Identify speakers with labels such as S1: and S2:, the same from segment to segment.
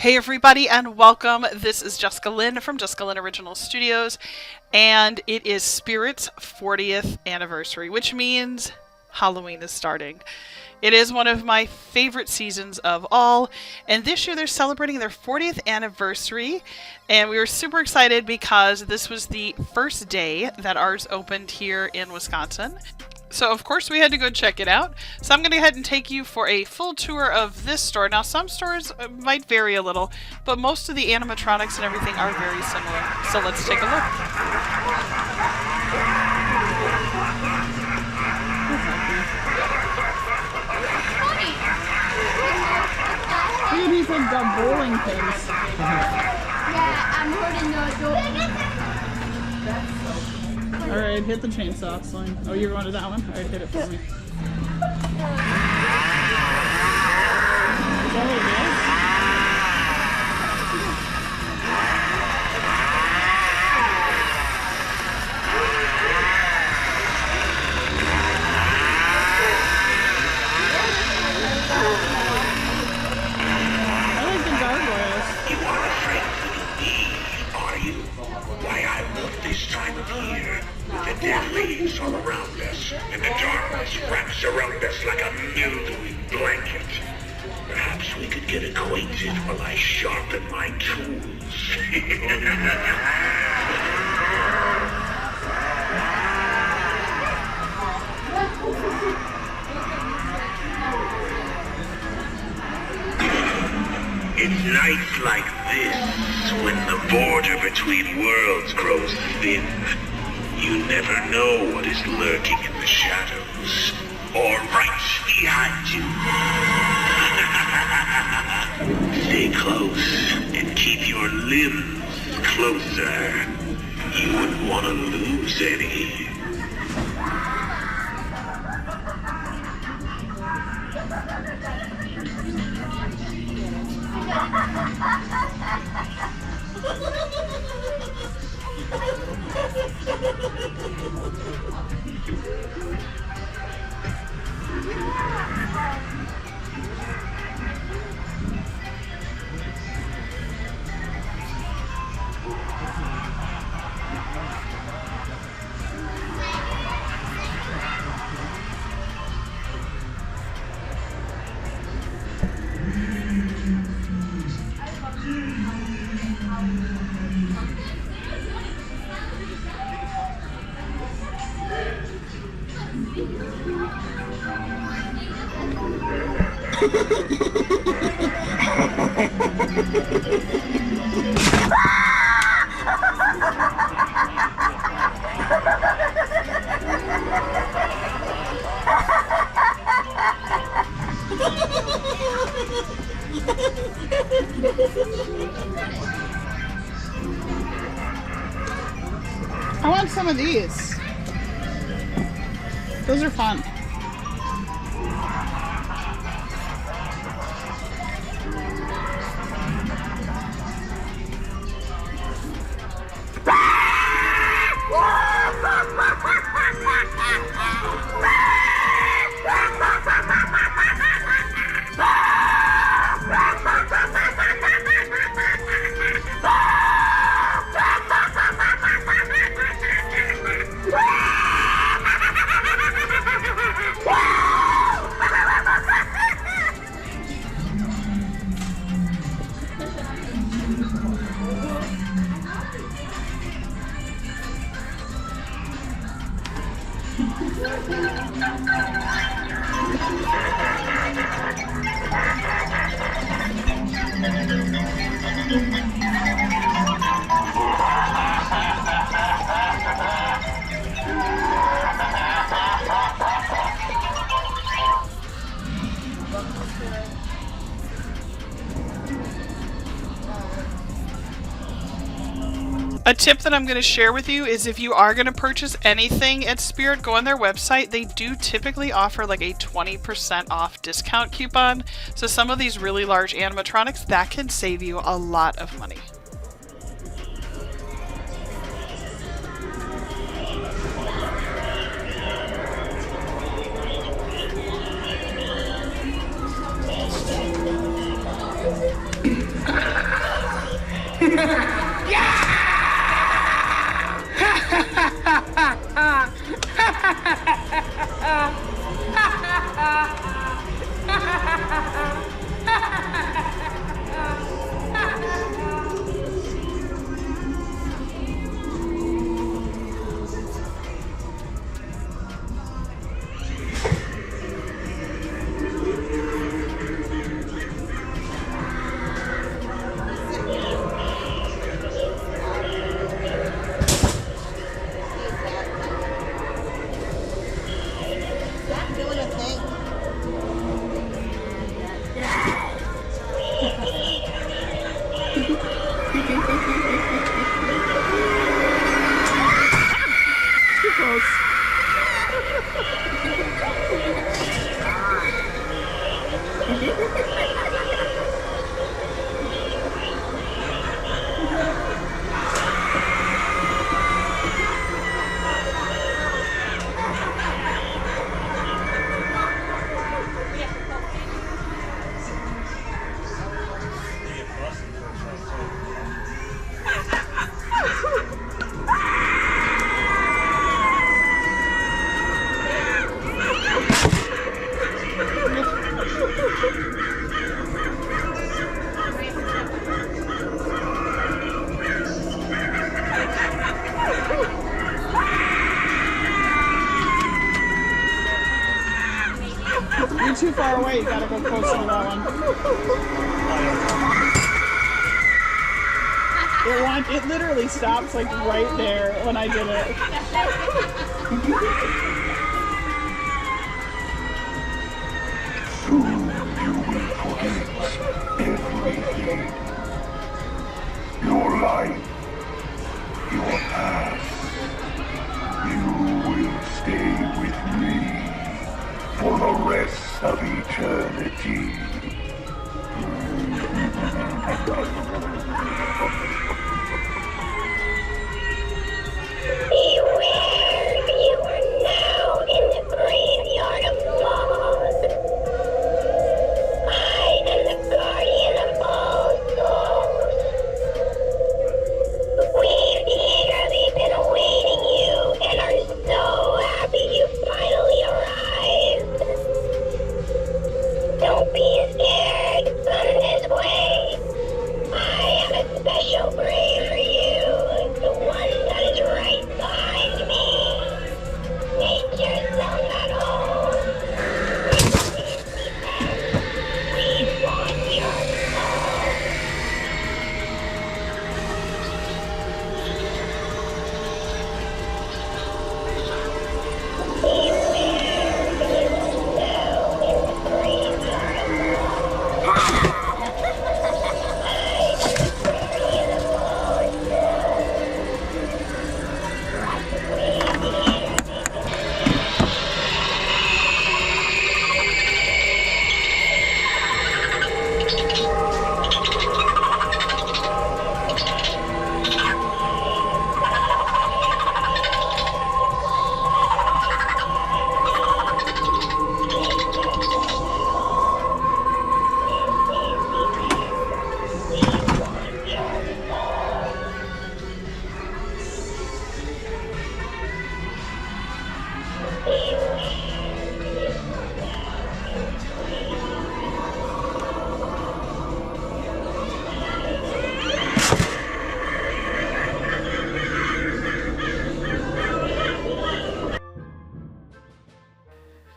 S1: Hey everybody and welcome. This is Jessica Lynn from JessicaLynnOriginal Studios, and it is Spirit's 40th anniversary, which means Halloween is starting. It is one of my favorite seasons of all, and this year they're celebrating their 40th anniversary, and we were super excited because this was the first day that ours opened here in Wisconsin. So of course we had to go check it out. So I'm going to go ahead and take you for a full tour of this store. Now some stores might vary a little, but most of the animatronics and everything are very similar. So let's take a look.
S2: Dude, he's like got bowling pins.
S3: Yeah, I'm holding the door.
S2: Alright, hit the chainsaw sign. Oh, you're going to that one? Alright, hit it for me. Is that what it is? I like the gargoyles.
S4: You are afraid of me, are you? Why, I love this time of year. The dead leaves all around us, and the darkness wraps around us like a mildewy blanket. Perhaps we could get acquainted while I sharpen my tools. It's nights like this, when the border between worlds grows thin. You never know what is lurking in the shadows, or right behind you. Stay close, and keep your limbs closer. You wouldn't want to lose any.
S2: I want some of these. Those are fun.
S1: A tip that I'm going to share with you is if you are going to purchase anything at Spirit, go on their website. They do typically offer like a 20% off discount coupon. So some of these really large animatronics, that can save you a lot of money.
S2: Too close. You're too far away. You gotta go closer to that one. It literally stops like right there when I did it.
S4: Soon you will forget everything. Your life, your past. You will stay with me for the rest of eternity.
S5: Beware, you are now in the graveyard of fog. I am the guardian of all souls. We've eagerly been awaiting you and are so happy you finally arrived. Don't be scared, come this way. I have a special grave for you, the one that is right behind me. Make yourself at home. We want your soul.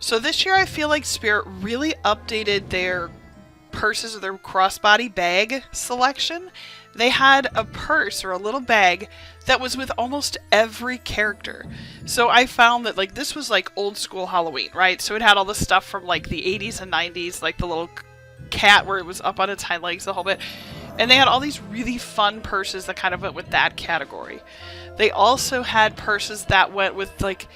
S1: So this year I feel like Spirit really updated their purses or their crossbody bag selection. They had a purse or a little bag that was with almost every character. So I found that like this was like old school Halloween, right? So it had all the stuff from like the 80s and 90s, like the little cat where it was up on its hind legs, the whole bit. And they had all these really fun purses that kind of went with that category. They also had purses that went with like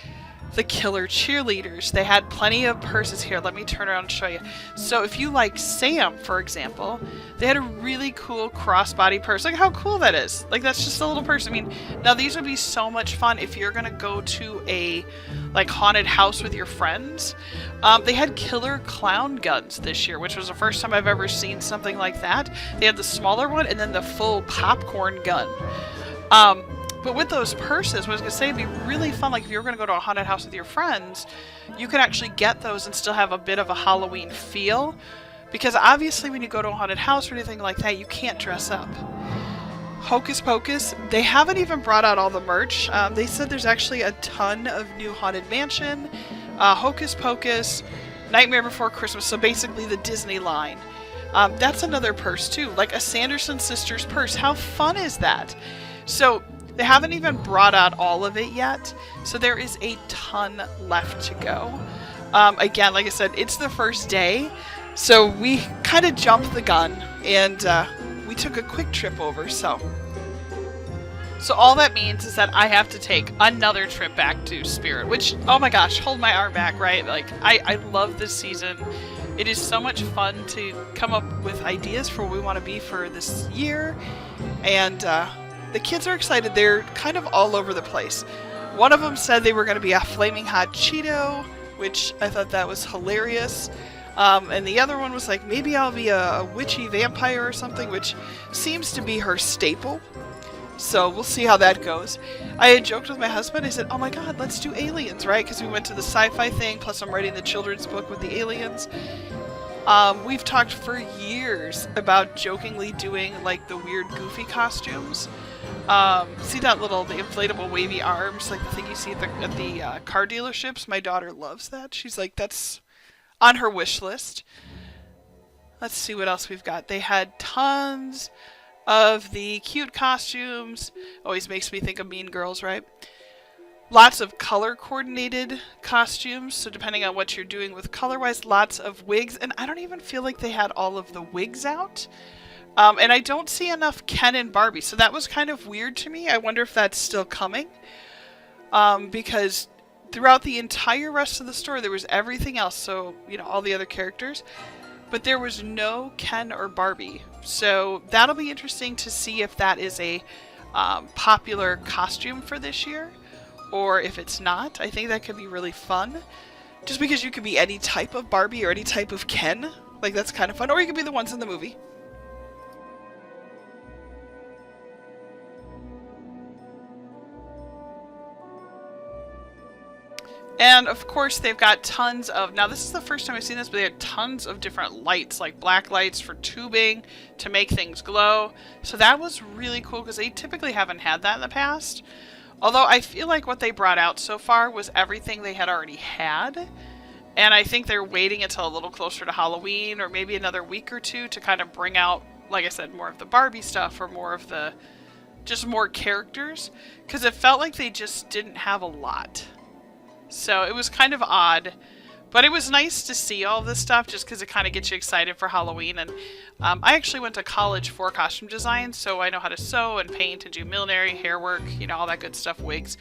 S1: the killer cheerleaders. They had plenty of purses here. Let me turn around and show you. So if you like Sam, for example, they had a really cool crossbody purse. Like how cool that is. Like that's just a little purse. I mean, now these would be so much fun if you're gonna go to a like haunted house with your friends. They had killer clown guns this year, which was the first time I've ever seen something like that. They had the smaller one and then the full popcorn gun. But with those purses, what I was going to say, it'd be really fun, like if you were going to go to a haunted house with your friends, you could actually get those and still have a bit of a Halloween feel. Because obviously when you go to a haunted house or anything like that, you can't dress up. Hocus Pocus, they haven't even brought out all the merch. They said there's actually a ton of new Haunted Mansion, Hocus Pocus, Nightmare Before Christmas, so basically the Disney line. That's another purse too, like a Sanderson Sisters purse. How fun is that? So they haven't even brought out all of it yet, so there is a ton left to go. Again, like I said, it's the first day, so we kind of jumped the gun, and we took a quick trip over, so all that means is that I have to take another trip back to Spirit, which, oh my gosh, hold my arm back, right? Like, I love this season. It is so much fun to come up with ideas for what we want to be for this year, and the kids are excited. They're kind of all over the place. One of them said they were going to be a flaming hot Cheeto, which I thought that was hilarious. And the other one was like, maybe I'll be a witchy vampire or something, which seems to be her staple. So we'll see how that goes. I had joked with my husband. I said, oh my god, let's do aliens, right? Because we went to the sci-fi thing, plus I'm writing the children's book with the aliens. We've talked for years about jokingly doing like the weird goofy costumes. See that the inflatable wavy arms, like the thing you see at the car dealerships? My daughter loves that. She's like, that's on her wish list. Let's see what else we've got. They had tons of the cute costumes. Always makes me think of Mean Girls, right? Lots of color coordinated costumes, so depending on what you're doing with color-wise, lots of wigs, and I don't even feel like they had all of the wigs out. And I don't see enough Ken and Barbie, so that was kind of weird to me. I wonder if that's still coming, because throughout the entire rest of the store there was everything else, so, you know, all the other characters, but there was no Ken or Barbie. So that'll be interesting to see if that is a popular costume for this year, or if it's not. I think that could be really fun, just because you could be any type of Barbie or any type of Ken. Like, that's kind of fun. Or you could be the ones in the movie. And of course they've got tons of, now this is the first time I've seen this, but they had tons of different lights, like black lights for tubing to make things glow. So that was really cool, because they typically haven't had that in the past. Although I feel like what they brought out so far was everything they had already had. And I think they're waiting until a little closer to Halloween, or maybe another week or two, to kind of bring out, like I said, more of the Barbie stuff, or more of the, just more characters. Because it felt like they just didn't have a lot. So it was kind of odd, but it was nice to see all this stuff, just because it kind of gets you excited for Halloween. And I actually went to college for costume design, so I know how to sew and paint and do millinery, hair work, you know, all that good stuff, wigs.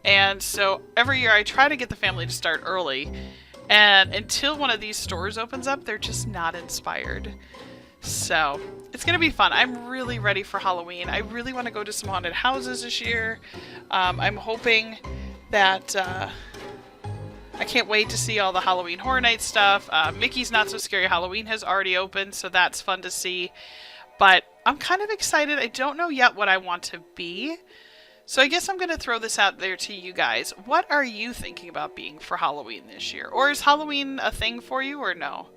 S1: And so every year I try to get the family to start early, and until one of these stores opens up, they're just not inspired. So it's going to be fun. I'm really ready for Halloween. I really want to go to some haunted houses this year. I'm hoping that I can't wait to see all the Halloween Horror Night stuff. Mickey's Not So Scary Halloween has already opened, so that's fun to see. But I'm kind of excited. I don't know yet what I want to be. So I guess I'm going to throw this out there to you guys. What are you thinking about being for Halloween this year? Or is Halloween a thing for you, or no?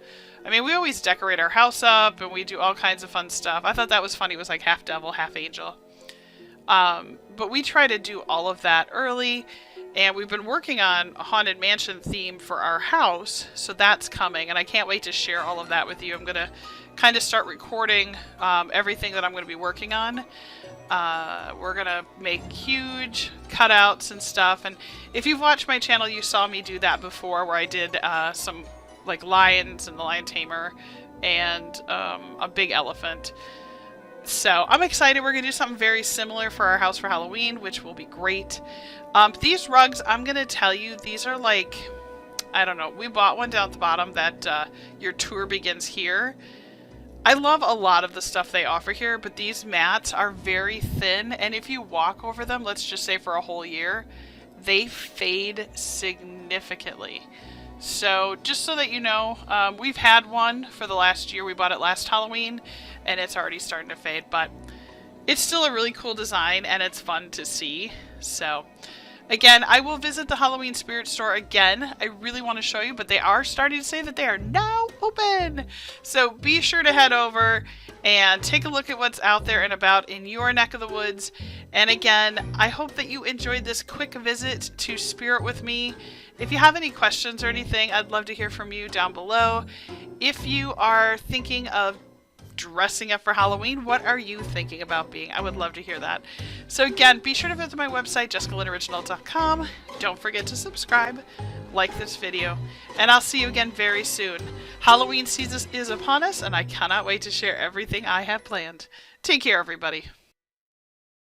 S1: I mean, we always decorate our house up, and we do all kinds of fun stuff. I thought that was funny. It was like half devil, half angel. But we try to do all of that early. And we've been working on a Haunted Mansion theme for our house, so that's coming, and I can't wait to share all of that with you. I'm going to kind of start recording everything that I'm going to be working on. We're going to make huge cutouts and stuff, and if you've watched my channel, you saw me do that before, where I did some like lions and the lion tamer and a big elephant. So I'm excited. We're going to do something very similar for our house for Halloween, which will be great. These rugs, I'm going to tell you, these are like, I don't know, we bought one down at the bottom that your tour begins here. I love a lot of the stuff they offer here, but these mats are very thin, and if you walk over them, let's just say for a whole year, they fade significantly. So just so that you know, we've had one for the last year. We bought it last Halloween, and it's already starting to fade, but it's still a really cool design, and it's fun to see. So again, I will visit the Halloween Spirit store again. I really want to show you, but they are starting to say that they are now open. So be sure to head over and take a look at what's out there and about in your neck of the woods. And again, I hope that you enjoyed this quick visit to Spirit with me. If you have any questions or anything, I'd love to hear from you down below. If you are thinking of dressing up for Halloween? What are you thinking about being? I would love to hear that. So again, be sure to visit my website, JessicaLynnOriginal.com. Don't forget to subscribe, like this video, and I'll see you again very soon. Halloween season is upon us, and I cannot wait to share everything I have planned. Take care, everybody.